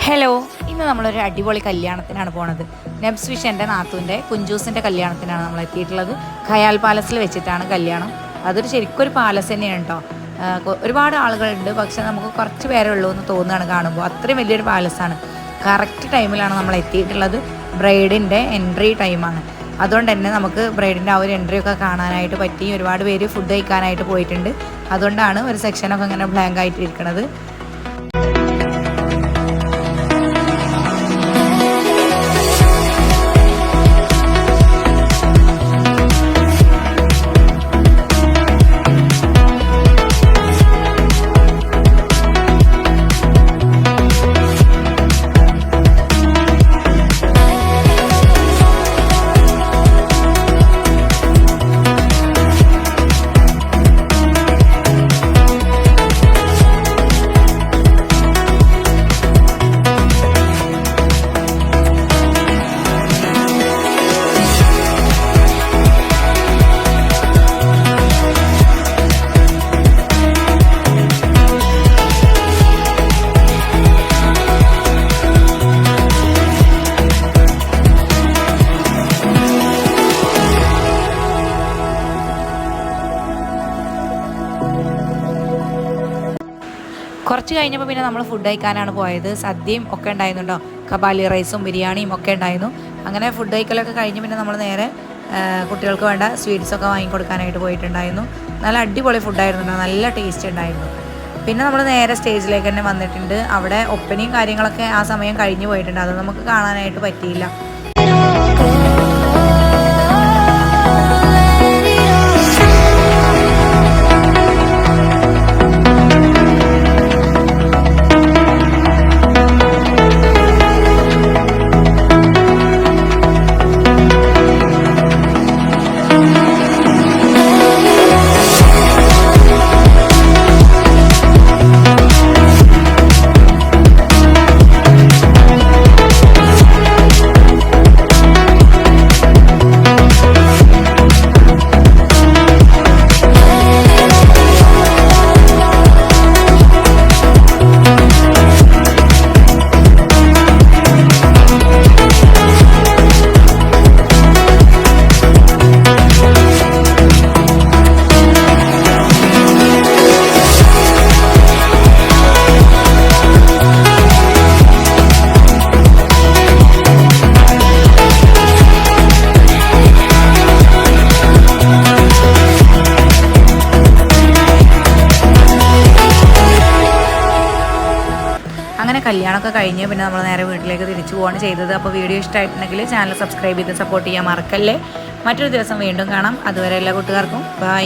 Hello, ഇന്ന് നമ്മളൊരു അടിപൊളി കല്യാണത്തിനാണ് പോണത്. നെബ്സ് വിഷൻ്റെ നാത്തൂൻ്റെ കുഞ്ചൂസിൻ്റെ കല്യാണത്തിനാണ് നമ്മൾ എത്തിയിട്ടുള്ളത്. ഖയാൽ പാലസിൽ വെച്ചിട്ടാണ് കല്യാണം. അതൊരു ശരിക്കൊരു പാലസ് തന്നെയാണ് കേട്ടോ. ഒരുപാട് ആളുകളുണ്ട്, പക്ഷെ നമുക്ക് കുറച്ച് പേരേ ഉള്ളൂ എന്ന് തോന്നുകയാണ് കാണുമ്പോൾ. അത്രയും വലിയൊരു പാലസാണ്. കറക്റ്റ് ടൈമിലാണ് നമ്മൾ എത്തിയിട്ടുള്ളത്. ബ്രൈഡിൻ്റെ എൻട്രി ടൈമാണ്. അതുകൊണ്ട് തന്നെ നമുക്ക് ബ്രൈഡിൻ്റെ ആ ഒരു എൻട്രി ഒക്കെ കാണാനായിട്ട് പറ്റി. ഒരുപാട് പേര് ഫുഡ് കഴിക്കാനായിട്ട് പോയിട്ടുണ്ട്. അതുകൊണ്ടാണ് ഒരു സെക്ഷനൊക്കെ ഇങ്ങനെ ബ്ലാങ്ക് ആയിട്ട് ഇരിക്കുന്നത്. കുറച്ച് കഴിഞ്ഞപ്പോൾ പിന്നെ നമ്മൾ ഫുഡ് കഴിക്കാനാണ് പോയത്. സദ്യയും ഒക്കെ ഉണ്ടായിരുന്നുണ്ടോ, കബാലി റൈസും ബിരിയാണിയും ഒക്കെ ഉണ്ടായിരുന്നു. അങ്ങനെ ഫുഡ് കഴിക്കലൊക്കെ കഴിഞ്ഞ് പിന്നെ നമ്മൾ നേരെ കുട്ടികൾക്ക് വേണ്ട സ്വീറ്റ്സൊക്കെ വാങ്ങിക്കൊടുക്കാനായിട്ട് പോയിട്ടുണ്ടായിരുന്നു. നല്ല അടിപൊളി ഫുഡായിരുന്നു, നല്ല ടേസ്റ്റ് ഉണ്ടായിരുന്നു. പിന്നെ നമ്മൾ നേരെ സ്റ്റേജിലേക്ക് തന്നെ വന്നിട്ടുണ്ട്. അവിടെ ഒപ്പനയും കാര്യങ്ങളൊക്കെ ആ സമയം കഴിഞ്ഞ് പോയിട്ടുണ്ട്. അത് നമുക്ക് കാണാനായിട്ട് പറ്റിയില്ല. അങ്ങനെ കല്യാണമൊക്കെ കഴിഞ്ഞ് പിന്നെ നമ്മൾ നേരെ വീട്ടിലേക്ക് തിരിച്ചു പോവാണ് ചെയ്തത്. അപ്പോൾ വീഡിയോ ഇഷ്ടമായിട്ടുണ്ടെങ്കിൽ ചാനൽ സബ്സ്ക്രൈബ് ചെയ്ത് സപ്പോർട്ട് ചെയ്യാൻ മറക്കല്ലേ. മറ്റൊരു ദിവസം വീണ്ടും കാണാം. അതുവരെ എല്ലാ കൂട്ടുകാർക്കും ബൈ.